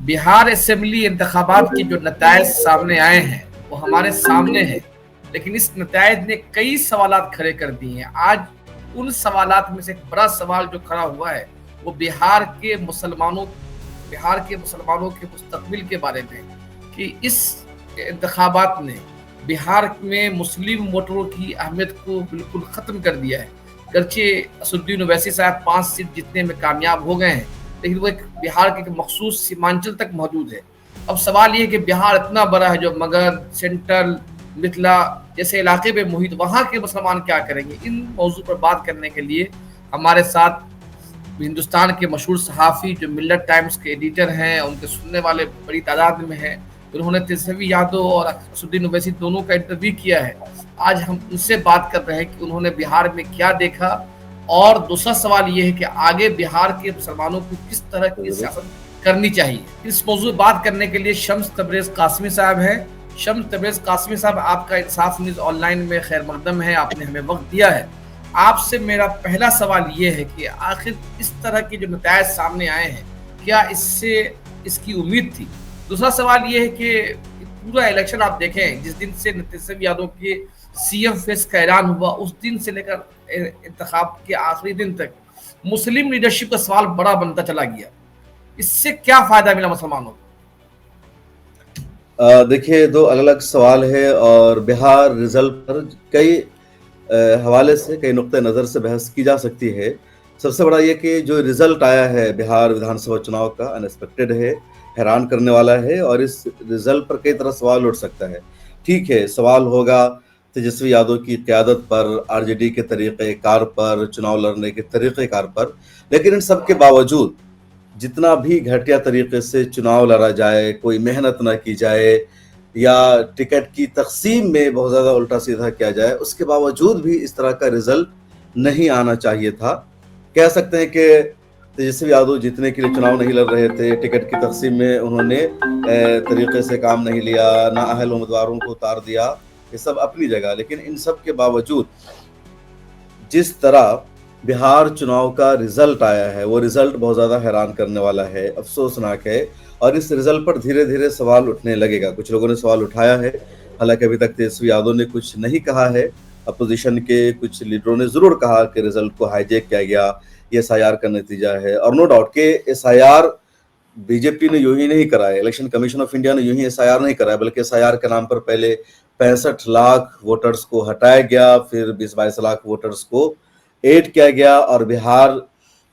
Bihar assembly इंतखाबात के जो नतायज सामने आए हैं वो हमारे सामने हैं, लेकिन इस नतायज ने कई सवालात खड़े कर दिए हैं। आज उन सवालात में से एक बड़ा सवाल जो खड़ा हुआ है वो बिहार के मुसलमानों के मुस्तकबिल के बारे में, कि इस इंतखाबात ने बिहार में मुस्लिम वोटरों की अहमियत को बिल्कुल ख़त्म कर दिया है। गर्चे असदुद्दीन ओवैसी साहब 5 सीट जीतने में कामयाब हो गए हैं, लेकिन वो एक बिहार के मखसूस सीमांचल तक मौजूद है। अब सवाल ये है कि बिहार इतना बड़ा है, जो मगध, सेंट्रल, मिथिला जैसे इलाके में मुहित, वहाँ के मुसलमान क्या करेंगे? इन मौजू पर बात करने के लिए हमारे साथ हिंदुस्तान के मशहूर सहाफ़ी जो मिल्लत टाइम्स के एडिटर हैं, उनके सुनने वाले बड़ी तादाद में हैं। उन्होंने तेजस्वी यादव और असदुद्दीन ओवैसी दोनों का इंटरव्यू किया है। आज हम उनसे बात कर रहे हैं कि उन्होंने बिहार में क्या देखा, और दूसरा सवाल ये है कि आगे बिहार के मुसलमानों को किस तरह की सियासत करनी चाहिए। इस मौजूद बात करने के लिए शम्स तबरेज़ कासमी साहब हैं। शम्स तबरेज़ कासमी साहब, आपका इंसाफ न्यूज़ ऑनलाइन में खैर मकदम है, आपने हमें वक्त दिया है। आपसे मेरा पहला सवाल ये है कि आखिर इस तरह के जो नतायज सामने आए हैं, क्या इससे इसकी उम्मीद थी? दूसरा सवाल ये है कि पूरा इलेक्शन आप देखें, जिस दिन से तेजस्वी यादव के सीएम फेस का ऐलान हुआ, उस दिन से लेकर इंतखाब के आखिरी दिन तक मुस्लिम लीडरशिप का सवाल बड़ा बनता चला गया। इससे क्या फायदा मिला मुसलमानों को? देखिए, दो अलग अलग सवाल है और बिहार रिजल्ट पर कई हवाले से, कई नुक्ते नज़र से बहस की जा सकती है। सबसे बड़ा ये कि जो रिजल्ट आया है बिहार विधानसभा चुनाव का, अनएक्सपेक्टेड है, हैरान करने वाला है, और इस रिजल्ट पर कई तरह सवाल उठ सकता है। ठीक है, सवाल होगा तेजस्वी यादव की क़यादत पर, आरजेडी के तरीक़ेकार पर, चुनाव लड़ने के तरीक़ेकार पर, लेकिन इन सब के बावजूद जितना भी घटिया तरीके से चुनाव लड़ा जाए, कोई मेहनत ना की जाए, या टिकट की तकसीम में बहुत ज़्यादा उल्टा सीधा किया जाए, उसके बावजूद भी इस तरह का रिजल्ट नहीं आना चाहिए था। कह सकते हैं कि तेजस्वी यादव जीतने के लिए चुनाव नहीं लड़ रहे थे, टिकट की तकसीम में उन्होंने तरीके से काम नहीं लिया, नाअहल उम्मीदवारों को उतार दिया, ये सब अपनी जगह। लेकिन इन सब के बावजूद जिस तरह बिहार चुनाव का रिजल्ट आया है, वो रिजल्ट बहुत ज़्यादा हैरान करने वाला है, अफसोसनाक है, और इस रिजल्ट पर धीरे धीरे सवाल उठने लगेगा। कुछ लोगों ने सवाल उठाया है, हालांकि अभी तक तेजस्वी यादव ने कुछ नहीं कहा है। अपोजिशन के कुछ लीडरों ने ज़रूर कहा कि रिजल्ट को हाईजैक किया गया, ये एसआईआर का नतीजा है, और नो डाउट के एसआईआर बीजेपी ने यूं ही नहीं कराया, इलेक्शन कमीशन ऑफ इंडिया ने यूं ही एसआईआर नहीं कराया, बल्कि एसआईआर के नाम पर पहले 65 लाख वोटर्स को हटाया गया, फिर 20-22 लाख वोटर्स को ऐड किया गया, और बिहार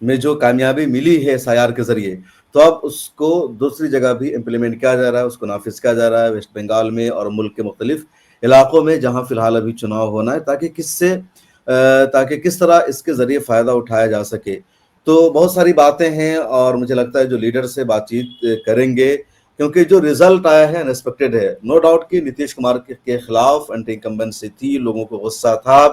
में जो कामयाबी मिली है एसआईआर के जरिए, तो अब उसको दूसरी जगह भी इम्प्लीमेंट किया जा रहा है, उसको नाफिज किया जा रहा है वेस्ट बंगाल में और मुल्क के मुख्तलिफ इलाकों में जहां फिलहाल अभी चुनाव होना है, ताकि किस तरह इसके जरिए फायदा उठाया जा सके। तो बहुत सारी बातें हैं, और मुझे लगता है जो लीडर से बातचीत करेंगे, क्योंकि जो रिजल्ट आया है अनएक्सपेक्टेड है। नो डाउट कि नीतीश कुमार के खिलाफ एंटी इनकम्बेंसी थी, लोगों को गुस्सा था,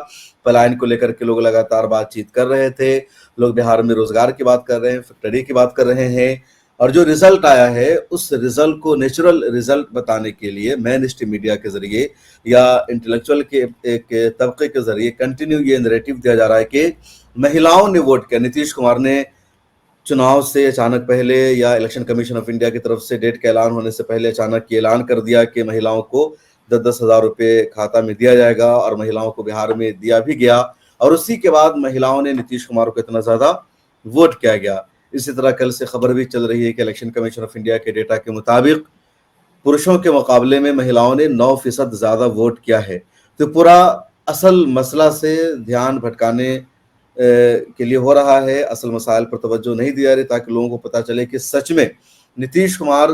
पलायन को लेकर के लोग लगातार बातचीत कर रहे थे, लोग बिहार में रोजगार की बात कर रहे हैं, फैक्ट्री की बात कर रहे हैं, और जो रिजल्ट आया है उस रिजल्ट को नेचुरल रिजल्ट बताने के लिए मेन स्ट्रीम मीडिया के जरिए या इंटेलेक्चुअल के एक तबके के जरिए कंटिन्यू ये नैरेटिव दिया जा रहा है कि महिलाओं ने वोट किया। नीतीश कुमार ने चुनाव से अचानक पहले, या इलेक्शन कमीशन ऑफ इंडिया की तरफ से डेट का ऐलान होने से पहले अचानक ये ऐलान कर दिया कि महिलाओं को 10-10 हज़ार रुपये खाता में दिया जाएगा, और महिलाओं को बिहार में दिया भी गया, और उसी के बाद महिलाओं ने नीतीश कुमार को इतना ज़्यादा वोट किया गया। इसी तरह कल से खबर भी चल रही है कि इलेक्शन कमीशन ऑफ इंडिया के डेटा के मुताबिक पुरुषों के मुकाबले में महिलाओं ने 9% ज़्यादा वोट किया है। तो पूरा असल मसला से ध्यान भटकाने के लिए हो रहा है, असल मसाइल पर तवज्जो नहीं दिया रही, ताकि लोगों को पता चले कि सच में नीतीश कुमार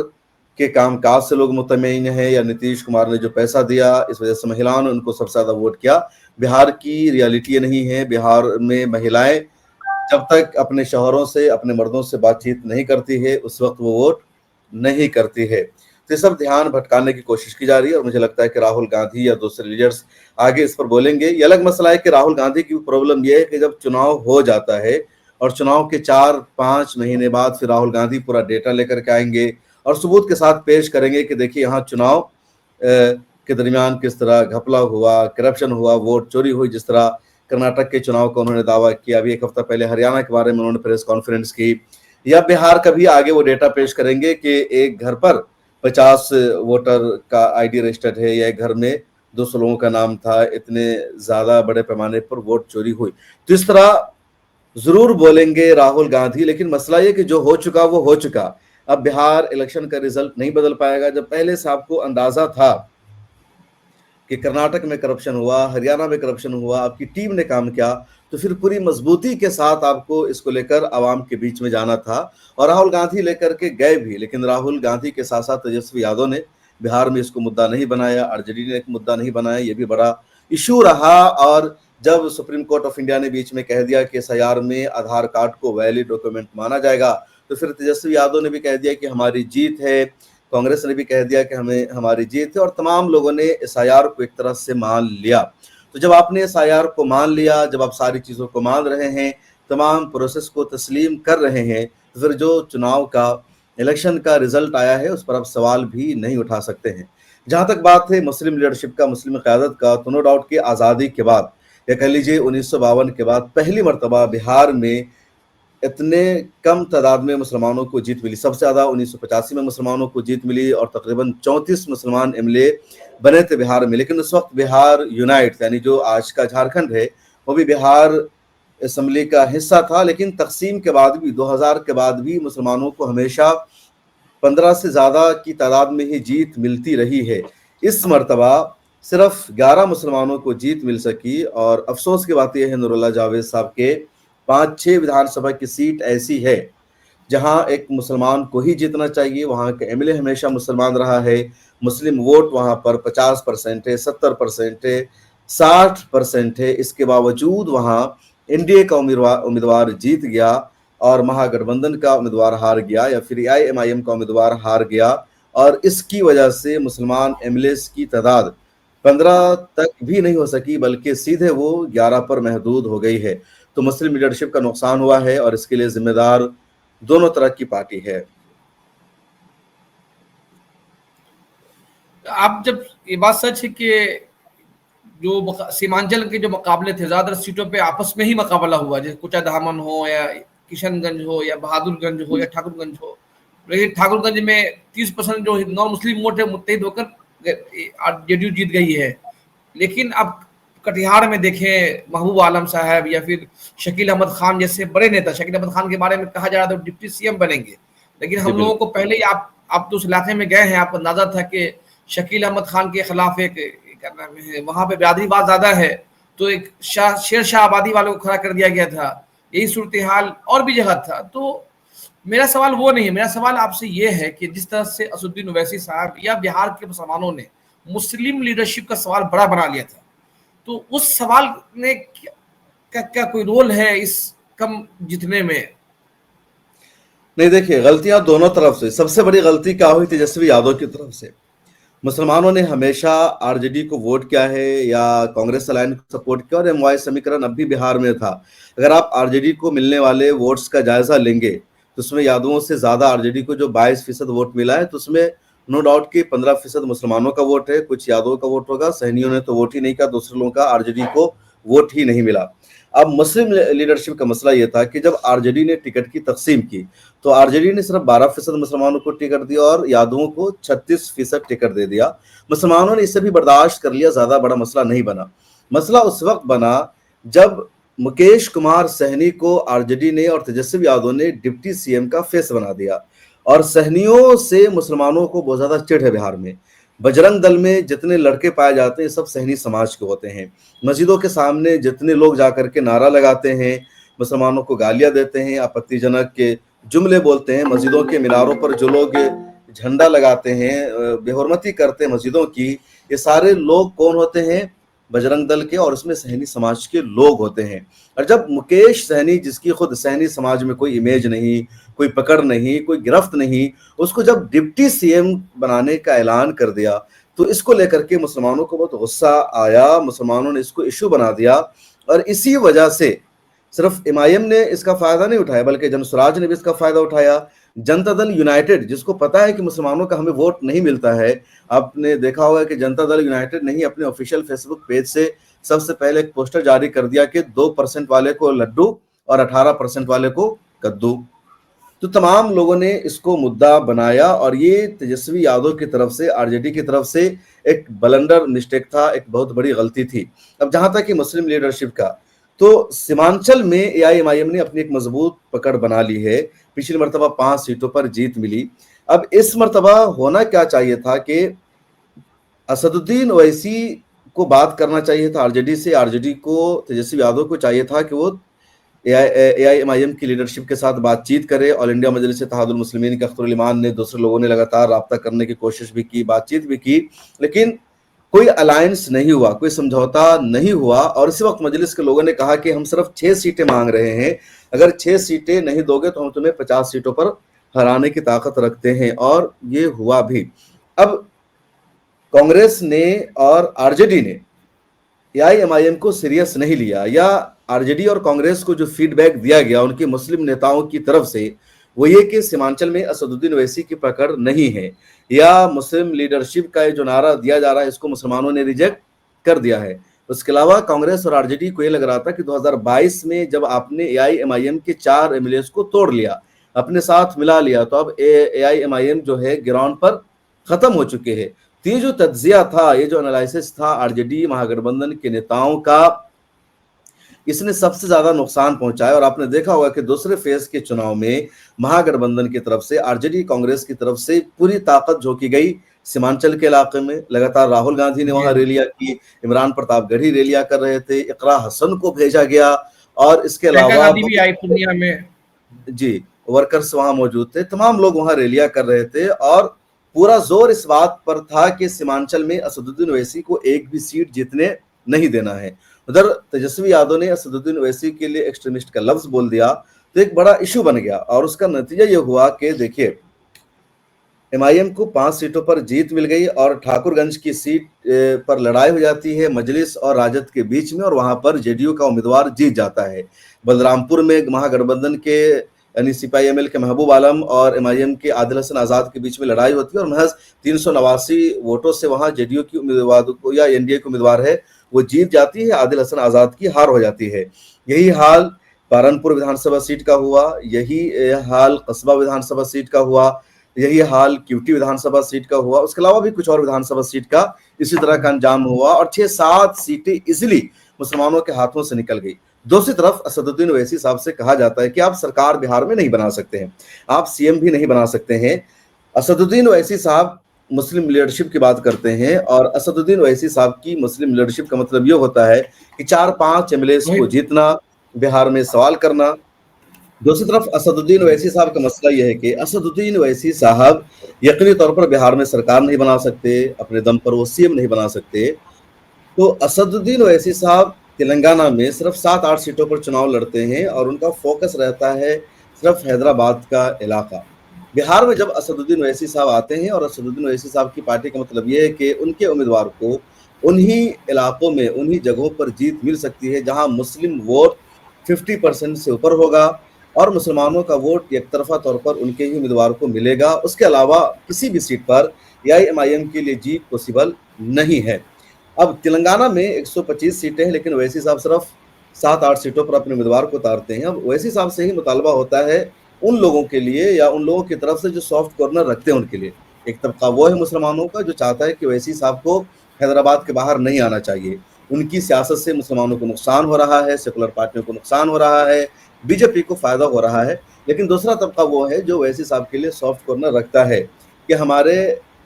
के कामकाज से लोग मुतमईन हैं, या नीतीश कुमार ने जो पैसा दिया इस वजह से महिलाओं ने उनको सबसे ज़्यादा वोट किया। बिहार की रियलिटी नहीं है। बिहार में महिलाएं जब तक अपने शौहरों से, अपने मर्दों से बातचीत नहीं करती है, उस वक्त वो वोट नहीं करती है। तो ये सब ध्यान भटकाने की कोशिश की जा रही है, और मुझे लगता है कि राहुल गांधी या दूसरे लीडर्स आगे इस पर बोलेंगे। ये अलग मसला है कि राहुल गांधी की प्रॉब्लम ये है कि जब चुनाव हो जाता है और चुनाव के 4-5 महीने बाद फिर राहुल गांधी पूरा डेटा लेकर के आएंगे और सबूत के साथ पेश करेंगे कि देखिए यहाँ चुनाव के दरमियान किस तरह घपला हुआ, करप्शन हुआ, वोट चोरी हुई। जिस तरह कर्नाटक के चुनाव का उन्होंने दावा किया, अभी एक हफ्ता पहले हरियाणा के बारे में उन्होंने प्रेस कॉन्फ्रेंस की, या बिहार का भी आगे वो डेटा पेश करेंगे कि एक घर पर 50 वोटर का आईडी रजिस्टर्ड है, या एक घर में 200 लोगों का नाम था, इतने ज्यादा बड़े पैमाने पर वोट चोरी हुई। तो इस तरह जरूर बोलेंगे राहुल गांधी, लेकिन मसला ये कि जो हो चुका वो हो चुका। अब बिहार इलेक्शन का रिजल्ट नहीं बदल पाएगा। जब पहले से आपको अंदाजा था कि कर्नाटक में करप्शन हुआ, हरियाणा में करप्शन हुआ, आपकी टीम ने काम किया, तो फिर पूरी मजबूती के साथ आपको इसको लेकर आवाम के बीच में जाना था, और राहुल गांधी लेकर के गए भी। लेकिन राहुल गांधी के साथ साथ तेजस्वी यादव ने बिहार में इसको मुद्दा नहीं बनाया, आरजेडी ने एक मुद्दा नहीं बनाया, ये भी बड़ा इशू रहा। और जब सुप्रीम कोर्ट ऑफ इंडिया ने बीच में कह दिया कि एसआईआर में आधार कार्ड को वैलिड डॉक्यूमेंट माना जाएगा, तो फिर तेजस्वी यादव ने भी कह दिया कि हमारी जीत है, कांग्रेस ने भी कह दिया कि हमें हमारी जीत है, और तमाम लोगों ने एसआईआर को एक तरह से मान लिया। तो जब आपने एसआईआर को मान लिया, जब आप सारी चीज़ों को मान रहे हैं, तमाम प्रोसेस को तस्लीम कर रहे हैं, तो फिर जो चुनाव का इलेक्शन का रिजल्ट आया है उस पर आप सवाल भी नहीं उठा सकते हैं। जहाँ तक बात है मुस्लिम लीडरशिप का, मुस्लिम क़यादत का, तो नो डाउट कि आज़ादी के बाद, या कह लीजिए 1952 के बाद पहली मरतबा बिहार में इतने कम तादाद में मुसलमानों को जीत मिली। सबसे ज़्यादा 1985 में मुसलमानों को जीत मिली, और तकरीबन 34 मुसलमान एमएलए बने थे बिहार में। लेकिन उस वक्त बिहार यूनाइट, यानी जो आज का झारखंड है, वो भी बिहार असम्बली का हिस्सा था। लेकिन तकसीम के बाद भी, 2000 के बाद भी मुसलमानों को हमेशा 15 से ज़्यादा की तादाद में ही जीत मिलती रही है। इस मरतबा सिर्फ 11 मुसलमानों को जीत मिल सकी, और अफसोस की बात यह है नूरुल्लाह जावेद साहब के 5-6 विधानसभा की सीट ऐसी है जहां एक मुसलमान को ही जीतना चाहिए, वहां का एमएलए हमेशा मुसलमान रहा है, मुस्लिम वोट वहां पर 50% है, 70% है, 60% है। इसके बावजूद वहां एनडीए का उम्मीदवार जीत गया, और महागठबंधन का उम्मीदवार हार गया, या फिर एआईएमआईएम का उम्मीदवार हार गया, और इसकी वजह से मुसलमान एमएलए की तादाद 15 तक भी नहीं हो सकी, बल्कि सीधे वो 11 पर महदूद हो गई है। तो मुस्लिम लीडरशिप का नुकसान हुआ है, और इसके लिए जिम्मेदार दोनों तरह की पार्टी है। आप जब ये बात सच है कि जो सीमांचल के जो मुकाबले थे, ज्यादातर सीटों पे आपस में ही मुकाबला हुआ, जैसे कुचाधामन हो, या किशनगंज हो, या बहादुरगंज हो, या ठाकुरगंज हो। लेकिन ठाकुरगंज में 30% जो नॉन मुस्लिम वोट है मुत्तहिद होकर जेडीयू जीत गई है। लेकिन अब कटिहार में देखें, महबूब आलम साहब या फिर शकील अहमद खान जैसे बड़े नेता, शकील अहमद खान के बारे में कहा जा रहा था डिप्टी सीएम बनेंगे, लेकिन हम लोगों को पहले ही आप तो उस इलाके में गए हैं, आपको अंदाजा था कि शकील अहमद खान के खिलाफ एक वहां पे बिरादरीवाद ज्यादा है, तो एक शेर शाह आबादी वालों को खड़ा कर दिया गया था। यही सूरत हाल और भी जगह था। तो मेरा सवाल वो नहीं है, मेरा सवाल आपसे ये है कि जिस तरह से असदुद्दीन ओवैसी साहब या बिहार के मुसलमानों ने मुस्लिम लीडरशिप का सवाल बड़ा बना लिया था, तो उस सवाल ने क्या कोई रोल है इस कम जीतने में? नहीं, देखिए, गलतियां दोनों तरफ से। सबसे बड़ी गलती क्या हुई तेजस्वी यादव की तरफ से। मुसलमानों ने हमेशा आरजेडी को वोट किया है, या कांग्रेस अलायंस को सपोर्ट किया, और एमवाई समीकरण अब भी बिहार में था। अगर आप आरजेडी को मिलने वाले वोट्स का जायजा लेंगे, तो उसमें यादवों से ज्यादा आरजेडी को जो 22% वोट मिला है, तो उसमें नो डाउट कि 15% मुसलमानों का वोट है, कुछ यादवों का वोट होगा, सहनियों ने तो वोट ही नहीं किया, दूसरे लोगों का आरजेडी को वोट ही नहीं मिला। अब मुस्लिम लीडरशिप का मसला यह था कि जब आरजेडी ने टिकट की तकसीम की, तो आरजेडी ने सिर्फ 12% मुसलमानों को टिकट दिया, और यादवों को 36% टिकट दे दिया। मुसलमानों ने इसे भी बर्दाश्त कर लिया, ज्यादा बड़ा मसला नहीं बना। मसला उस वक्त बना जब मुकेश कुमार सहनी को आरजेडी ने और तेजस्वी यादव ने डिप्टी सीएम का फेस बना दिया, और सहनियों से मुसलमानों को बहुत ज्यादा चिढ़ है बिहार में। बजरंग दल में जितने लड़के पाए जाते हैं सब सहनी समाज के होते हैं। मस्जिदों के सामने जितने लोग जाकर के नारा लगाते हैं, मुसलमानों को गालियां देते हैं, आपत्तिजनक के जुमले बोलते हैं, मस्जिदों के मीनारों पर जो लोग झंडा लगाते हैं, बेहुरमती करते हैं मस्जिदों की, ये सारे लोग कौन होते हैं? बजरंग दल के, और उसमें सहनी समाज के लोग होते हैं। और जब मुकेश सहनी, जिसकी खुद सहनी समाज में कोई इमेज नहीं, कोई पकड़ नहीं, कोई गिरफ्त नहीं, उसको जब डिप्टी सीएम बनाने का ऐलान कर दिया, तो इसको लेकर के मुसलमानों को बहुत गुस्सा आया। मुसलमानों ने इसको इशू बना दिया, और इसी वजह से सिर्फ एमआईएम ने इसका फायदा नहीं उठाया, बल्कि जनसुराज ने भी इसका फायदा उठाया। जनता दल यूनाइटेड, जिसको पता है कि मुसलमानों का हमें वोट नहीं मिलता है, आपने देखा होगा कि जनता दल यूनाइटेड ने ही अपने ऑफिशियल फेसबुक पेज से सबसे पहले एक पोस्टर जारी कर दिया कि 2% वाले को लड्डू और 18% वाले को कद्दू। तो तमाम लोगों ने इसको मुद्दा बनाया और ये तेजस्वी यादव की तरफ से, आरजेडी की तरफ से एक ब्लंडर मिस्टेक था, एक बहुत बड़ी गलती थी। अब जहां तक कि मुस्लिम लीडरशिप का, तो सीमांचल में एआईएमआईएम ने अपनी एक मजबूत पकड़ बना ली है। पिछली मर्तबा 5 सीटों पर जीत मिली। अब इस मर्तबा होना क्या चाहिए था कि असदुद्दीन ओवैसी को बात करना चाहिए था आरजेडी से, आरजेडी को तेजस्वी यादव को चाहिए था कि वो एआईएमआईएम की लीडरशिप के साथ बातचीत करे। ऑल इंडिया मजलिस इत्तेहादुल मुस्लिमीन के अख्तरुल ईमान ने, दूसरे लोगों ने लगातार राब्ता करने की कोशिश भी की, बातचीत भी की, लेकिन कोई अलायंस नहीं हुआ, कोई समझौता नहीं हुआ। और इसी वक्त मजलिस के लोगों ने कहा कि हम सिर्फ 6 सीटें मांग रहे हैं, अगर 6 सीटें नहीं दोगे तो हम तुम्हें 50 सीटों पर हराने की ताकत रखते हैं, और ये हुआ भी। अब कांग्रेस ने और आरजेडी ने एआईएमआईएम को सीरियस नहीं लिया, या आरजेडी और कांग्रेस को जो फीडबैक दिया गया उनके मुस्लिम नेताओं की तरफ से, वो ये कि सीमांचल में असदुद्दीन ओवैसी की पकड़ नहीं है, या मुस्लिम लीडरशिप का जो नारा दिया जा रहा है इसको मुसलमानों ने रिजेक्ट कर दिया है। उसके अलावा कांग्रेस और आरजेडी को ये लग रहा था कि 2022 में जब आपने एआईएमआईएम के 4 एमएलएस को तोड़ लिया, अपने साथ मिला लिया, तो अब एआईएमआईएम जो है ग्राउंड पर खत्म हो चुके हैं। तो ये जो तज्जिया था, ये जो एनालिसिस था आरजेडी महागठबंधन के नेताओं का, इसने सबसे ज्यादा नुकसान पहुंचाया। और आपने देखा होगा कि दूसरे फेज के चुनाव में महागठबंधन की तरफ से, आरजेडी कांग्रेस की तरफ से पूरी ताकत झोंकी गई सीमांचल के इलाके में। लगातार राहुल गांधी ने वहां रैलियां की, इमरान प्रतापगढ़ी रैलियां कर रहे थे, इकरा हसन को भेजा गया, और इसके अलावा भी आई पूर्णिया में, जी, वर्कर्स वहां मौजूद थे, तमाम लोग वहां रैलियां कर रहे थे। और पूरा जोर इस बात पर था कि सीमांचल में असदुद्दीन ओवैसी को एक भी सीट जीतने नहीं देना है। उधर तेजस्वी यादव ने असदुद्दीन ओवैसी के लिए एक्सट्रीमिस्ट का लफ्ज बोल दिया, तो एक बड़ा इशू बन गया। और उसका नतीजा ये हुआ कि देखिए, एमआईएम को 5 सीटों पर जीत मिल गई और ठाकुरगंज की सीट पर लड़ाई हो जाती है मजलिस और राजद के बीच में, और वहां पर जेडीयू का उम्मीदवार जीत जाता है। बलरामपुर में महागठबंधन के यानी सीपीआईएमएल के महबूब आलम और एमआईएम के आदिल हसन आजाद के बीच में लड़ाई होती है, और महज 389 वोटों से वहां जेडीयू की उम्मीदवार को, या एनडीए की उम्मीदवार है, वो जीत जाती है, आदिल हसन आजाद की हार हो जाती है। यही हाल पारनपुर विधानसभा सीट का हुआ, यही हाल कस्बा विधानसभा सीट का हुआ, यही हाल क्यूटी विधानसभा सीट का हुआ। उसके अलावा भी कुछ और विधानसभा सीट का इसी तरह का अंजाम हुआ, और 6-7 सीटें इजिली मुसलमानों के हाथों से निकल गई। दूसरी तरफ असदुद्दीन ओवैसी साहब से कहा जाता है कि आप सरकार बिहार में नहीं बना सकते हैं, आप सीएम भी नहीं बना सकते हैं। असदुद्दीन ओवैसी साहब मुस्लिम लीडरशिप की बात करते हैं, और असदुद्दीन ओवैसी साहब की मुस्लिम लीडरशिप का मतलब यह होता है कि 4-5 एमएलएस को जीतना, बिहार में सवाल करना। दूसरी तरफ असदुद्दीन ओवैसी साहब का मसला यह है कि असदुद्दीन ओवैसी साहब यकीनी तौर पर बिहार में सरकार नहीं बना सकते, अपने दम पर वो सीएम नहीं बना सकते। तो असदुद्दीन ओवैसी साहब तेलंगाना में सिर्फ 7-8 सीटों पर चुनाव लड़ते हैं, और उनका फोकस रहता है सिर्फ हैदराबाद का इलाका। बिहार में जब असदुद्दीन ओवैसी साहब आते हैं, और असदुद्दीन ओवैसी साहब की पार्टी का मतलब यह है कि उनके उम्मीदवार को उन्हीं इलाकों में, उन्हीं जगहों पर जीत मिल सकती है जहां मुस्लिम वोट 50% से ऊपर होगा, और मुसलमानों का वोट एक तरफा तौर पर उनके ही उम्मीदवार को मिलेगा। उसके अलावा किसी भी सीट पर एआईएमआईएम के लिए जीत पॉसिबल नहीं है। अब तेलंगाना में 125 सीटें हैं, लेकिन ओवैसी साहब सिर्फ 7-8 सीटों पर अपने उम्मीदवार को उतारते हैं। अब ओवैसी साहब से ही मुतालबा होता है उन लोगों के लिए, या उन लोगों की तरफ से जो सॉफ्ट कॉर्नर रखते हैं उनके लिए। एक तबका वो है मुसलमानों का जो चाहता है कि ओवैसी साहब को हैदराबाद के बाहर नहीं आना चाहिए, उनकी सियासत से मुसलमानों को नुकसान हो रहा है, सेकुलर पार्टियों को नुकसान हो रहा है, बीजेपी को फायदा हो रहा है। लेकिन दूसरा तबका वो है जो ओवैसी साहब के लिए सॉफ्ट कॉर्नर रखता है कि हमारे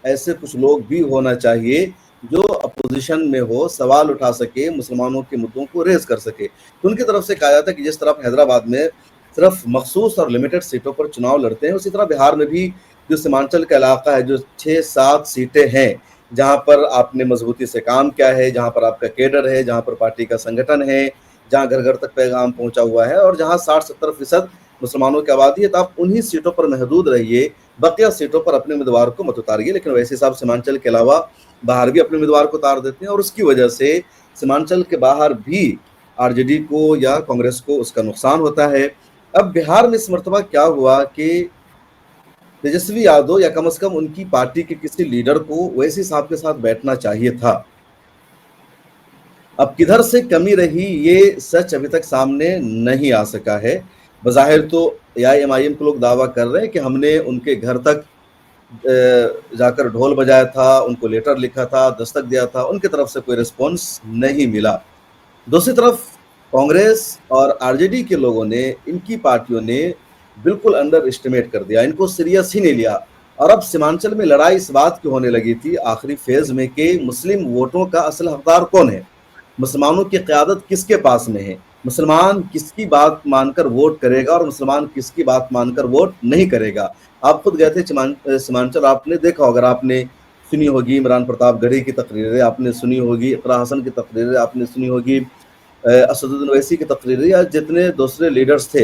ऐसे कुछ लोग भी होना चाहिए जो अपोजिशन में हो, सवाल उठा सके, मुसलमानों के मुद्दों को रेज कर सके। तो उनकी तरफ से कहा जाता है कि जिस तरफ हैदराबाद में सिर्फ मखसूस और लिमिटेड सीटों पर चुनाव लड़ते हैं, उसी तरह बिहार में भी जो सीमांचल का इलाका है, जो 6-7 सीटें हैं जहां पर आपने मजबूती से काम किया है, जहां पर आपका केडर है, जहां पर पार्टी का संगठन है, जहां घर घर तक पैगाम पहुंचा हुआ है, और जहां 60-70% मुसलमानों की आबादी है, तो आप उन्हीं सीटों पर महदूद रहिए, बकिया सीटों पर अपने उम्मीदवार को मत उतारिए। लेकिन वैसे हिसाब सीमांचल के अलावा बाहर भी अपने उम्मीदवार को उतार देते हैं, और उसकी वजह से सीमांचल के बाहर भी आरजेडी को या कांग्रेस को उसका नुकसान होता है। अब बिहार में इस मर्तबा क्या हुआ कि तेजस्वी यादव या कम से कम उनकी पार्टी के किसी लीडर को ओवैसी साहब के साथ बैठना चाहिए था। अब किधर से कमी रही ये सच अभी तक सामने नहीं आ सका है, बज़ाहिर तो एआईएमआईएम के लोग दावा कर रहे हैं कि हमने उनके घर तक जाकर ढोल बजाया था, उनको लेटर लिखा था, दस्तक दिया था, उनकी तरफ से कोई रिस्पॉन्स नहीं मिला। दूसरी तरफ कांग्रेस और आरजेडी के लोगों ने, इनकी पार्टियों ने बिल्कुल अंडर एस्टिमेट कर दिया, इनको सीरियस ही नहीं लिया। और अब सीमांचल में लड़ाई इस बात की होने लगी थी आखिरी फेज में कि मुस्लिम वोटों का असल हकदार कौन है, मुसलमानों की क़यादत किसके पास में है, मुसलमान किसकी बात मानकर वोट करेगा और मुसलमान किसकी बात मानकर वोट नहीं करेगा। आप खुद गए थे सीमांचल, आपने देखा होगा, आपने सुनी होगी इमरान प्रतापगढ़ी की तकरीरें, आपने सुनी होगी इकरा हसन की तकरीरें, आपने सुनी होगी असदुद्दीन ओवैसी की तकरीरें, या जितने दूसरे लीडर्स थे,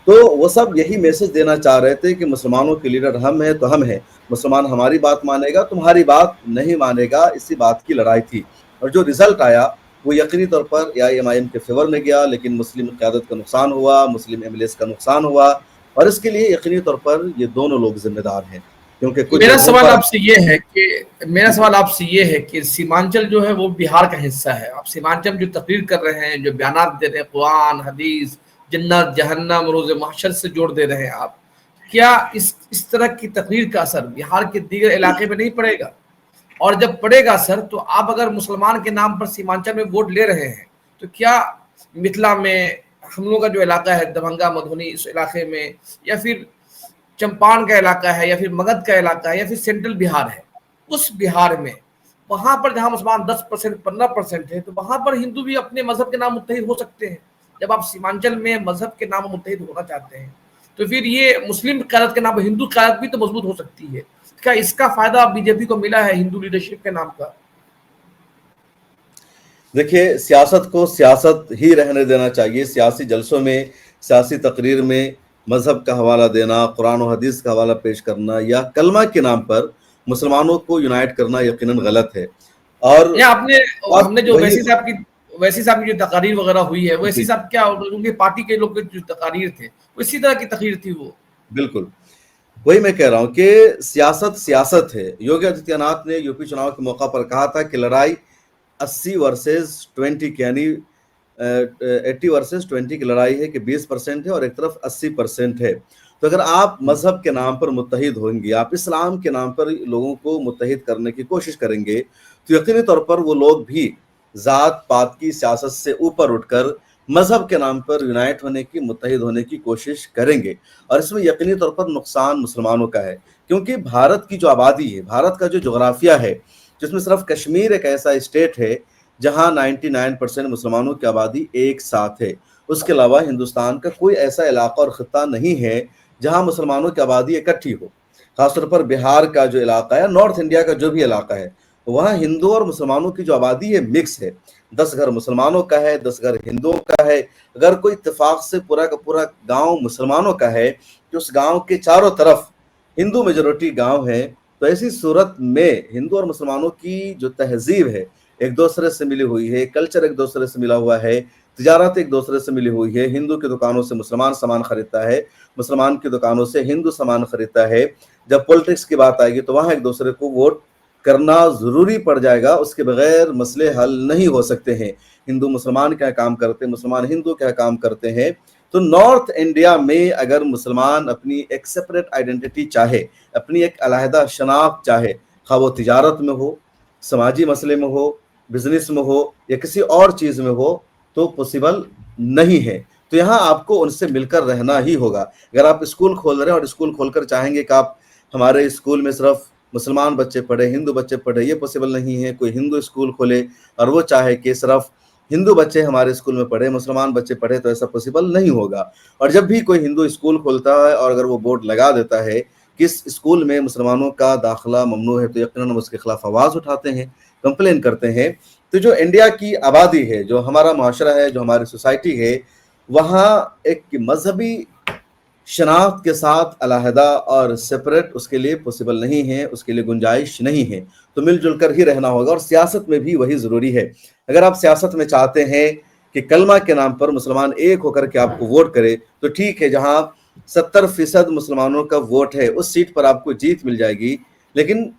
तो वो सब यही मैसेज देना चाह रहे थे कि मुसलमानों के लीडर हम हैं तो हम हैं, मुसलमान हमारी बात मानेगा, तुम्हारी बात नहीं मानेगा, इसी बात की लड़ाई थी। और जो रिजल्ट आया वो यकीनी तौर पर एआईएमआईएम के फेवर में गया, लेकिन मुस्लिम क़यादत का नुकसान हुआ, मुस्लिम एमएलएस का नुकसान हुआ, और इसके लिए यकीनी तौर पर ये दोनों लोग जिम्मेदार हैं, क्योंकि कुछ मेरा जगहों सवाल पर आपसे ये है कि सीमांचल जो है वो बिहार का हिस्सा है। आप सीमांचल जो तकरीर कर रहे हैं, जो बयान दे रहे हैं, कुरान हदीस, जन्नत जहन्नम रोज महशर से जोड़ दे रहे हैं आप, क्या इस तरह की तकरीर का असर बिहार के दीगर इलाके में नहीं पड़ेगा? और जब पड़ेगा सर, तो आप अगर मुसलमान के नाम पर सीमांचल में वोट ले रहे हैं, तो क्या मिथिला में हम लोग का जो इलाका है, दरभंगा मधुबनी, इस इलाके में, या फिर चंपारण का इलाका है, या फिर मगध का इलाका है, या फिर सेंट्रल बिहार है, उस बिहार में वहां पर जहां मुसलमान 10% 15% है, तो वहां पर हिंदू भी अपने मजहब के नाम मुत्तहिद हो सकते हैं। जब आप सीमांचल में मजहब के नाम मुत्तहिद होना चाहते हैं, तो फिर ये मुस्लिम क़यादत के नाम पर हिंदू क़यादत भी तो मजबूत हो सकती है। क्या इसका फायदा बीजेपी को मिला है हिंदू लीडरशिप के नाम का? देखिए, सियासत को सियासत ही रहने देना चाहिए। सियासी जलसों में, सियासी तकरीर में मजहब का हवाला देना, कुरान और हदीस का हवाला पेश करना, या कलमा के नाम पर मुसलमानों को यूनाइट करना यकीनन गलत है। और या आपने बात हमने जो वही, वैसी साहब की जो तकारीर वगैरह हुई है, वैसी जी, साहब क्या उनकी पार्टी के लोग जो तकारीर थे, उसी तरह की तकरीर थी वो? बिल्कुल वही मैं कह रहा हूं कि सियासत सियासत है। योगी आदित्यनाथ ने यूपी चुनाव के मौका पर कहा था कि लड़ाई 80 वर्सेस 20 की, यानी 80 वर्सेस 20 की लड़ाई है, कि 20% है और एक तरफ 80% है। तो अगर आप मजहब के नाम पर मुत्तहिद होंगे, आप इस्लाम के नाम पर लोगों को मुत्तहिद करने की कोशिश करेंगे, तो यकीनी तौर पर वो लोग भी जात पात की सियासत से ऊपर उठकर मजहब के नाम पर यूनाइट होने की, मुत्तहिद होने की कोशिश करेंगे। और इसमें यकीनी तौर पर नुकसान मुसलमानों का है, क्योंकि भारत की जो आबादी है, भारत का जो जोग्राफिया है, जिसमें सिर्फ कश्मीर एक ऐसा स्टेट है जहां 99% मुसलमानों की आबादी एक साथ है। उसके अलावा हिंदुस्तान का कोई ऐसा इलाका और खिता नहीं है जहां मुसलमानों की आबादी इकट्ठी हो। खासतौर पर बिहार का जो इलाका है, नॉर्थ इंडिया का जो भी इलाका है, वहाँ हिंदू और मुसलमानों की जो आबादी है मिक्स है। 10 घर मुसलमानों का है, 10 घर हिंदुओं का है। अगर कोई इत्तेफाक से पूरा का पूरा गांव मुसलमानों का है, तो उस गांव के चारों तरफ हिंदू मेजोरिटी गांव है, तो ऐसी सूरत में हिंदू और मुसलमानों की जो तहजीब है एक दूसरे से मिली हुई है, कल्चर एक दूसरे से मिला हुआ है, तिजारत एक दूसरे से मिली हुई है। हिंदू की दुकानों से मुसलमान सामान खरीदता है, मुसलमान की दुकानों से हिंदू सामान खरीदता है। जब पॉलिटिक्स की बात आएगी तो वहां एक दूसरे को वोट करना जरूरी पड़ जाएगा, उसके बगैर मसले हल नहीं हो सकते हैं। हिंदू मुसलमान क्या काम करते हैं, मुसलमान हिंदू क्या काम करते हैं। तो नॉर्थ इंडिया में अगर मुसलमान अपनी एक सेपरेट आइडेंटिटी चाहे, अपनी एक अलहदा शनाख्त चाहे, खा वो तिजारत में हो, समाजी मसले में हो, बिजनेस में हो, या किसी और चीज में हो, तो पॉसिबल नहीं है। तो यहाँ आपको उनसे मिलकर रहना ही होगा। अगर आप स्कूल खोल रहे हैं और स्कूल खोलकर चाहेंगे कि आप हमारे स्कूल में सिर्फ मुसलमान बच्चे पढ़े, हिंदू बच्चे पढ़े, ये पॉसिबल नहीं है। कोई हिंदू स्कूल खोले और वो चाहे कि सिर्फ हिंदू बच्चे हमारे स्कूल में पढ़े, मुसलमान बच्चे पढ़े, तो ऐसा पॉसिबल नहीं होगा। और जब भी कोई हिंदू स्कूल खोलता है और अगर वो बोर्ड लगा देता है कि इस स्कूल में मुसलमानों का दाखिला ममनू है, तो यकीनन हम उसके खिलाफ आवाज़ उठाते हैं, कंप्लेन करते हैं। तो जो इंडिया की आबादी है, जो हमारा माशरा है, जो हमारी सोसाइटी है, वहाँ एक मजहबी शनाख्त के साथ अलहदा और सेपरेट उसके लिए पॉसिबल नहीं है, उसके लिए गुंजाइश नहीं है। तो मिलजुल कर ही रहना होगा, और सियासत में भी वही ज़रूरी है। अगर आप सियासत में चाहते हैं कि कलमा के नाम पर मुसलमान एक होकर के आपको वोट करे, तो ठीक है, जहां 70% मुसलमानों का वोट है उस सीट पर आपको जीत मिल जाएगी। लेकिन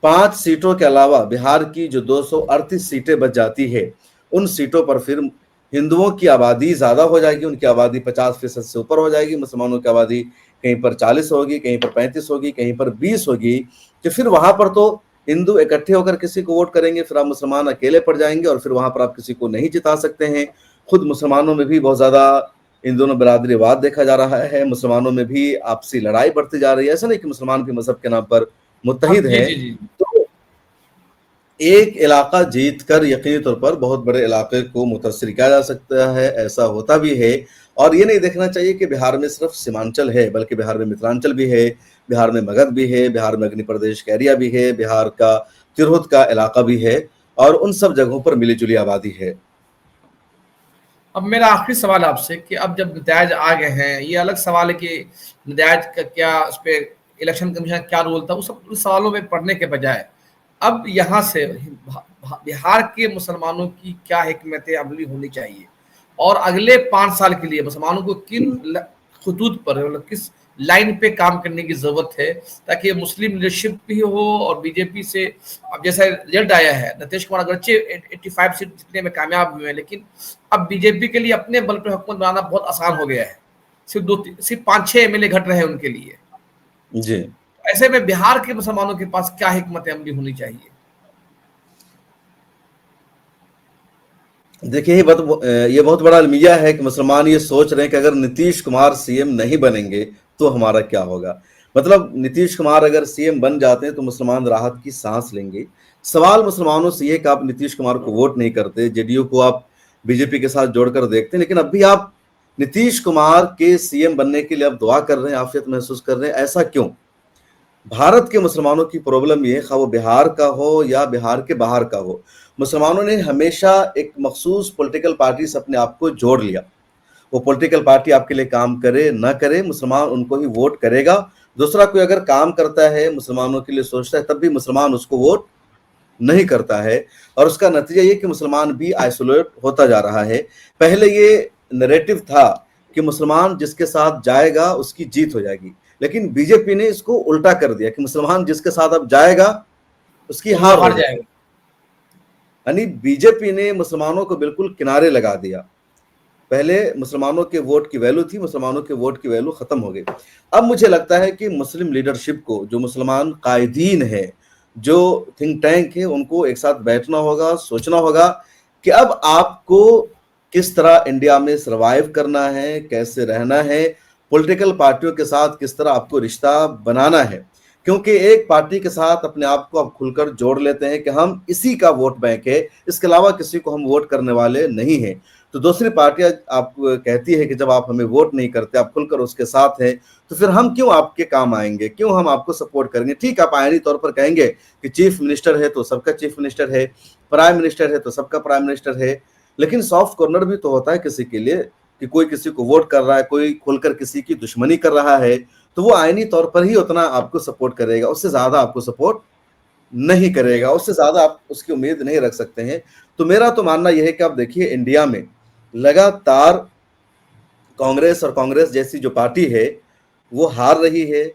5 सीटों के अलावा बिहार की जो 238 सीटें बच जाती है, उन सीटों पर फिर हिंदुओं की आबादी ज़्यादा हो जाएगी, उनकी आबादी 50% से ऊपर हो जाएगी, मुसलमानों की आबादी कहीं पर 40 होगी, कहीं पर 35 होगी, कहीं पर 20 होगी, तो फिर वहां पर तो हिंदू इकट्ठे होकर किसी को वोट करेंगे, फिर आप मुसलमान अकेले पड़ जाएंगे और फिर वहां पर आप किसी को नहीं जिता सकते हैं। खुद मुसलमानों में भी बहुत ज़्यादा इन दोनों बिरादरीवाद देखा जा रहा है, मुसलमानों में भी आपसी लड़ाई बढ़ती जा रही है। ऐसा नहीं कि मुसलमान भी मजहब के नाम पर अब मुत्तहिद जी है। जी जी तो एक इलाका जीत कर यकीनी तौर पर बहुत बड़े इलाके को मुतासिर किया जा सकता है, ऐसा होता भी है। और ये नहीं देखना चाहिए कि बिहार में सिर्फ सीमांचल है, बल्कि बिहार में मिथिलांचल भी है, बिहार में मगध भी है, बिहार में अग्नि प्रदेश का एरिया भी है, बिहार का तिरहुत का इलाका भी है, और उन सब जगहों पर मिली जुली आबादी है। अब मेरा आखिरी सवाल आपसे कि अब जब नतैज आ गए हैं, ये अलग सवाल है कि नतैज का क्या उस पर इलेक्शन कमीशन का क्या रोल था, उस सब उन सवालों में पढ़ने के बजाय अब यहाँ से बिहार के मुसलमानों की क्या हिकमत अमली होनी चाहिए और अगले 5 साल के लिए मुसलमानों को खतूत पर मतलब किस लाइन पे काम करने की जरूरत है, ताकि मुस्लिम लीडरशिप भी हो और बीजेपी से अब जैसा रिजल्ट आया है, नीतीश कुमार अगरचे 85 सीट जीतने में कामयाब हुए हैं, लेकिन अब बीजेपी के लिए अपने बल पर हुकूमत बनाना बहुत आसान हो गया है। सिर्फ 5-6 एमएलए घट रहे हैं उनके लिए। जी, ऐसे में बिहार के मुसलमानों के पास क्या हिकमत अमली होनी चाहिए? देखिए ये बहुत बड़ा अलमिया है कि मुसलमान ये सोच रहे हैं कि अगर नीतीश कुमार सीएम नहीं बनेंगे तो हमारा क्या होगा। मतलब नीतीश कुमार अगर सीएम बन जाते हैं तो मुसलमान राहत की सांस लेंगे। सवाल मुसलमानों से ये कि आप नीतीश कुमार को वोट नहीं करते, जेडीयू को आप बीजेपी के साथ जोड़कर देखते हैं, लेकिन अब भी आप नीतीश कुमार के सीएम बनने के लिए अब दुआ कर रहे हैं, आफियत महसूस कर रहे हैं। ऐसा क्यों? भारत के मुसलमानों की प्रॉब्लम ये खा वो बिहार का हो या बिहार के बाहर का हो, मुसलमानों ने हमेशा एक मखसूस पॉलिटिकल पार्टी से अपने आप को जोड़ लिया। वो पॉलिटिकल पार्टी आपके लिए काम करे ना करे, मुसलमान उनको ही वोट करेगा। दूसरा कोई अगर काम करता है, मुसलमानों के लिए सोचता है, तब भी मुसलमान उसको वोट नहीं करता है। और उसका नतीजा ये कि मुसलमान भी आइसोलेट होता जा रहा है। पहले ये नैरेटिव था कि मुसलमान जिसके साथ जाएगा उसकी जीत हो जाएगी, लेकिन बीजेपी ने इसको उल्टा कर दिया कि मुसलमान जिसके साथ अब जाएगा उसकी वो हार हो हार जाएगी। जाएगा। यानी बीजेपी ने मुसलमानों को बिल्कुल किनारे लगा दिया। पहले मुसलमानों के वोट की वैल्यू थी, मुसलमानों के वोट की वैल्यू खत्म हो गई। अब मुझे लगता है कि मुस्लिम लीडरशिप को, जो मुसलमान कायदीन है, जो थिंक टैंक है, उनको एक साथ बैठना होगा, सोचना होगा कि अब आपको किस तरह इंडिया में सर्वाइव करना है, कैसे रहना है, पॉलिटिकल पार्टियों के साथ किस तरह आपको रिश्ता बनाना है। क्योंकि एक पार्टी के साथ अपने आप को आप खुलकर जोड़ लेते हैं कि हम इसी का वोट बैंक है, इसके अलावा किसी को हम वोट करने वाले नहीं हैं। तो दूसरी पार्टियां आप कहती है कि जब आप हमें वोट नहीं करते, आप खुलकर उसके साथ हैं, तो फिर हम क्यों आपके काम आएंगे, क्यों हम आपको सपोर्ट करेंगे। ठीक, आप आयनी तौर पर कहेंगे कि चीफ मिनिस्टर है तो सबका चीफ मिनिस्टर है, प्राइम मिनिस्टर है तो सबका प्राइम मिनिस्टर है, लेकिन सॉफ्ट कॉर्नर भी तो होता है किसी के लिए, कि कोई किसी को वोट कर रहा है, कोई खुलकर किसी की दुश्मनी कर रहा है, तो वो आयनी तौर पर ही उतना आपको सपोर्ट करेगा, उससे ज्यादा आपको सपोर्ट नहीं करेगा, उससे ज्यादा आप उसकी उम्मीद नहीं रख सकते हैं। तो मेरा तो मानना यह है कि आप देखिए, इंडिया में लगातार कांग्रेस और कांग्रेस जैसी जो पार्टी है वो हार रही है,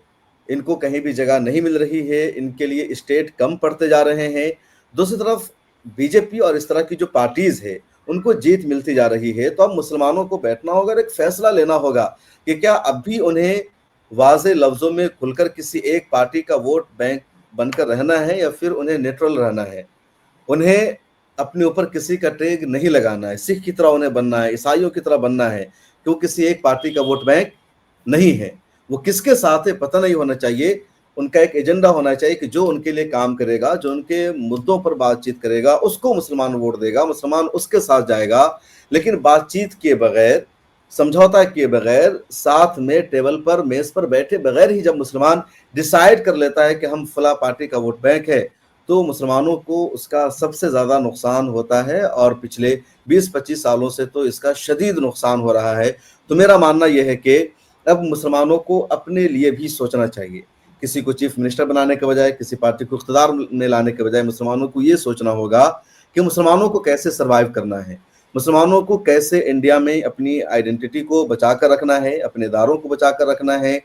इनको कहीं भी जगह नहीं मिल रही है, इनके लिए स्टेट कम पड़ते जा रहे हैं। दूसरी तरफ बीजेपी और इस तरह की जो पार्टीज है उनको जीत मिलती जा रही है। तो अब मुसलमानों को बैठना होगा और एक फैसला लेना होगा कि क्या अब भी उन्हें वाज़े लफ्जों में खुलकर किसी एक पार्टी का वोट बैंक बनकर रहना है, या फिर उन्हें न्यूट्रल रहना है। उन्हें अपने ऊपर किसी का टैग नहीं लगाना है, सिख की तरह उन्हें बनना है, ईसाइयों की तरह बनना है, क्यों किसी एक पार्टी का वोट बैंक नहीं है। वो किसके साथ है पता नहीं होना चाहिए, उनका एक एजेंडा होना चाहिए कि जो उनके लिए काम करेगा, जो उनके मुद्दों पर बातचीत करेगा, उसको मुसलमान वोट देगा, मुसलमान उसके साथ जाएगा। लेकिन बातचीत किए बगैर, समझौता किए बगैर, साथ में टेबल पर मेज पर बैठे बगैर ही जब मुसलमान डिसाइड कर लेता है कि हम फला पार्टी का वोट बैंक है, तो मुसलमानों को उसका सबसे ज़्यादा नुकसान होता है। और पिछले 20-25 सालों से तो इसका शदीद नुकसान हो रहा है। तो मेरा मानना यह है कि अब मुसलमानों को अपने लिए भी सोचना चाहिए। किसी को चीफ मिनिस्टर बनाने के बजाय, किसी पार्टी को इख्तिदार में लाने के बजाय मुसलमानों को ये सोचना होगा कि मुसलमानों को कैसे सर्वाइव करना है, मुसलमानों को कैसे इंडिया में अपनी आइडेंटिटी को बचा कर रखना है, अपने इदारों को बचा कर रखना है,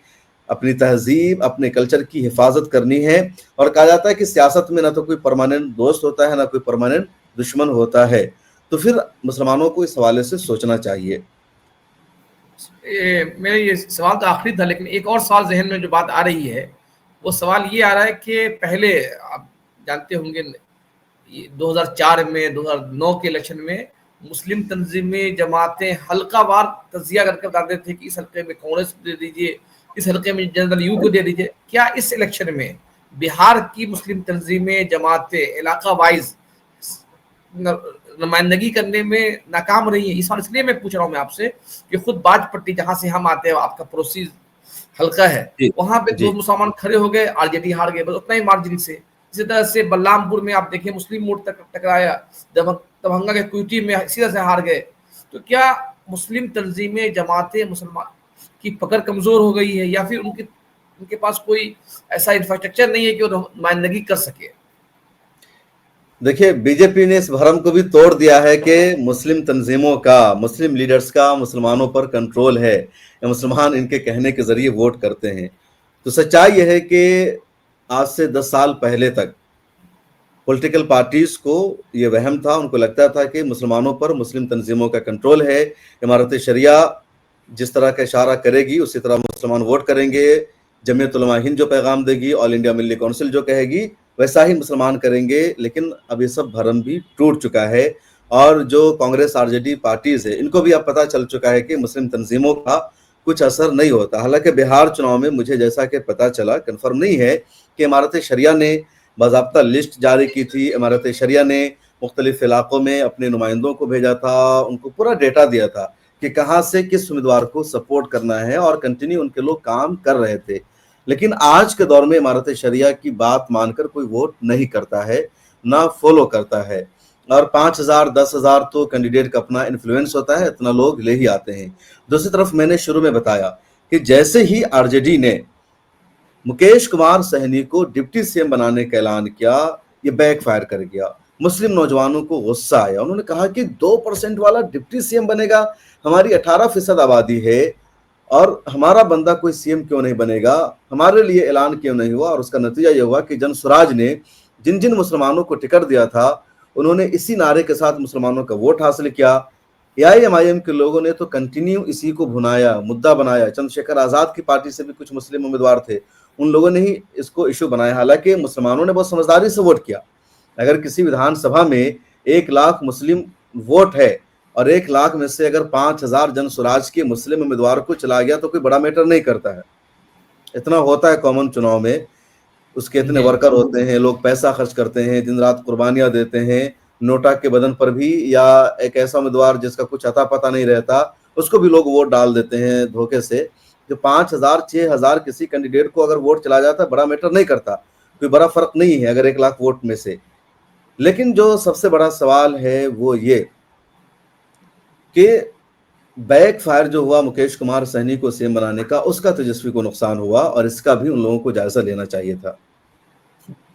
अपनी तहजीब, अपने कल्चर की हिफाजत करनी है। और कहा जाता है कि सियासत में ना तो कोई परमानेंट दोस्त होता है, ना कोई परमानेंट दुश्मन होता है। तो फिर मुसलमानों को इस हवाले से सोचना चाहिए। मेरा ये सवाल तो आखिरी था, लेकिन एक और सवाल जहन में जो बात आ रही है, वो सवाल ये आ रहा है कि पहले आप जानते होंगे 2004 में 2009 के इलेक्शन में मुस्लिम तंजीमें जमातें हल्कावार तजिया करके बताते थे कि इस हल्के में कांग्रेस को दे दीजिए, इस हल्के में जनरल यू को दे दीजिए। क्या इस इलेक्शन में बिहार की मुस्लिम तंजीमें जमातें इलाका वाइज नुमाइंदगी करने में नाकाम रही है? इस बार इसलिए मैं पूछ रहा हूँ मैं आपसे कि खुद बाजपट्टी जहां से हम आते हैं, आपका पड़ोसी हल्का है, जी वहां पे जी। दो मुसलमान खड़े हो गए, आरजेडी हार गए, बस उतना ही मार्जिन से। इसी तरह से बलरामपुर में आप देखिए मुस्लिम वोट तक टकराया, दबंगा के कुटी में इसी तरह से हार गए। तो क्या मुस्लिम तंजीमें जमातें मुसलमान की पकड़ कमजोर हो गई है, या फिर उनके पास कोई ऐसा इंफ्रास्ट्रक्चर नहीं है कि वो नुमाइंदगी कर सके? देखिए, बीजेपी ने इस भ्रम को भी तोड़ दिया है कि मुस्लिम तंजीमों का, मुस्लिम लीडर्स का मुसलमानों पर कंट्रोल है या मुसलमान इनके कहने के जरिए वोट करते हैं। तो सच्चाई यह है कि आज से 10 साल पहले तक पॉलिटिकल पार्टीज को ये वहम था, उनको लगता था कि मुसलमानों पर मुस्लिम तंजीमों का कंट्रोल है, इमारत शरिया जिस तरह का इशारा करेगी उसी तरह मुसलमान वोट करेंगे, जमीयत उलमा हिंद जो पैगाम देगी, ऑल इंडिया मिल्ली काउंसिल जो कहेगी वैसा ही मुसलमान करेंगे। लेकिन अब ये सब भरम भी टूट चुका है और जो कांग्रेस आरजेडी पार्टीज है इनको भी अब पता चल चुका है कि मुस्लिम तंजीमों का कुछ असर नहीं होता। हालांकि बिहार चुनाव में मुझे जैसा कि पता चला, कन्फर्म नहीं है, कि इमारत शरिया ने बाज़ाब्ता लिस्ट जारी की थी, इमारत शरिया ने मुख्तलिफ इलाकों में अपने नुमाइंदों को भेजा था, उनको पूरा डेटा दिया था कि कहाँ से किस उम्मीदवार को सपोर्ट करना है और कंटिन्यू उनके लोग काम कर रहे थे। लेकिन आज के दौर में इमारत शरिया की बात मानकर कोई वोट नहीं करता है, ना फॉलो करता है। और 5,000 10,000 तो कैंडिडेट का अपना इन्फ्लुएंस होता है, इतना लोग ले ही आते हैं। दूसरी तरफ मैंने शुरू में बताया कि जैसे ही आरजेडी ने मुकेश कुमार सहनी को डिप्टी सीएम बनाने का ऐलान किया, ये बैकफायर कर गया। मुस्लिम नौजवानों को गुस्सा आया, उन्होंने कहा कि 2% वाला डिप्टी सीएम बनेगा, हमारी 18% आबादी है और हमारा बंदा कोई सीएम क्यों नहीं बनेगा, हमारे लिए ऐलान क्यों नहीं हुआ। और उसका नतीजा यह हुआ कि जनसुराज ने जिन जिन मुसलमानों को टिकट दिया था उन्होंने इसी नारे के साथ मुसलमानों का वोट हासिल किया। एआईएमआईएम के लोगों ने तो कंटिन्यू इसी को भुनाया, मुद्दा बनाया। चंद्रशेखर आजाद की पार्टी से भी कुछ मुस्लिम उम्मीदवार थे, उन लोगों ने ही इसको इशू बनाया। हालांकि मुसलमानों ने बहुत समझदारी से वोट किया। अगर किसी विधानसभा में 1 लाख मुस्लिम वोट है और 1 लाख में से अगर 5,000 जनसुराज के मुस्लिम उम्मीदवार को चला गया तो कोई बड़ा मैटर नहीं करता है। इतना होता है कॉमन चुनाव में, उसके इतने वर्कर होते हैं, लोग पैसा खर्च करते हैं, दिन रात कुर्बानियां देते हैं, नोटा के बदन पर भी, या एक ऐसा उम्मीदवार जिसका कुछ अता पता नहीं रहता उसको भी लोग वोट डाल देते हैं धोखे से। जो 5,000 6,000 किसी कैंडिडेट को अगर वोट चला जाता है बड़ा मैटर नहीं करता, कोई बड़ा फर्क नहीं है अगर 1 लाख वोट में से। लेकिन जो सबसे बड़ा सवाल है वो ये कि बैकफायर जो हुआ मुकेश कुमार सहनी को सीएम बनाने का, उसका तेजस्वी को नुकसान हुआ और इसका भी उन लोगों को जायजा लेना चाहिए था।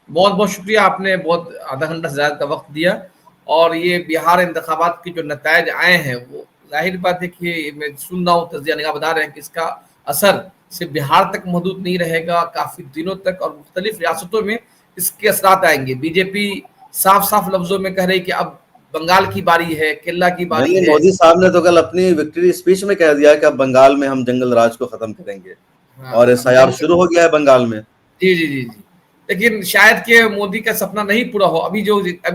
बहुत बहुत शुक्रिया, आपने बहुत आधा घंटा से ज़्यादा का वक्त दिया। और ये बिहार इंतखाबात के जो नतायज आए हैं वो जाहिर बात है कि मैं सुन रहा हूँ, तजिया निगाह बता रहे हैं कि इसका असर सिर्फ बिहार तक महदूद नहीं रहेगा, काफ़ी दिनों तक और मुख्तलिफ रियासतों में इसके असरात आएंगे। बीजेपी साफ साफ लफ्जों में कह रही कि अब बंगाल की बारी है, केरला की बारी नहीं, है। मोदी साहब ने तो कल अपनी विक्ट्री स्पीच में कह दिया कि अब बंगाल में हम जंगल राज को खत्म करेंगे हाँ, और अब एसआईआर शुरू हो गया है बंगाल में। जी जी जी जी। लेकिन शायद के मोदी का सपना नहीं पूरा हो। अभी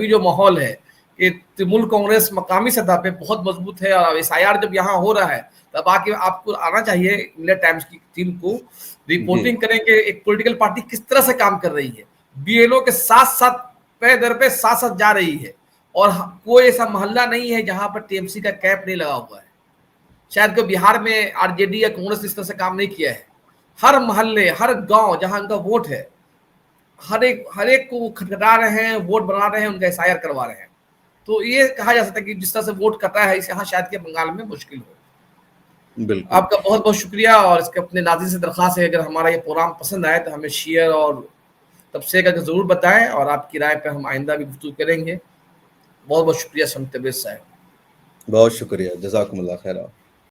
जो माहौल है कि तृणमूल कांग्रेस मकामी सतह पे बहुत मजबूत है और एसआईआर जब यहाँ हो रहा है तब आके आपको आना चाहिए इंडिया टाइम्स की टीम को, जी रिपोर्टिंग करेंगे एक पॉलिटिकल पार्टी किस तरह से काम कर रही है, बीएलओ के साथ साथ पे दर पे साथ साथ जा रही है। और कोई ऐसा मोहल्ला नहीं है जहां पर टीएमसी का कैंप नहीं लगा हुआ है। शायद को बिहार में आरजेडी या कांग्रेस इस तरह से काम नहीं किया है। हर मोहल्ले, हर गांव जहां उनका वोट है, हर एक को खटखटा रहे हैं, वोट बना रहे हैं, उनका एसआईआर करवा रहे हैं। तो ये कहा जा सकता है कि जिस तरह से वोट कटा है इस यहाँ शायद के बंगाल में मुश्किल हो। बिल्कुल। आपका बहुत बहुत शुक्रिया। और इसके अपने नाज़रीन से दरख्वास्त है, अगर हमारा ये प्रोग्राम पसंद आए तो हमें शेयर और तबसे करके ज़रूर बताएं और आपकी राय पर हम आइंदा भी गुफ्तगू करेंगे। बहुत बहुत शुक्रिया समतबेज साहब। बहुत शुक्रिया, जज़ाकुमुल्लाह खैरा।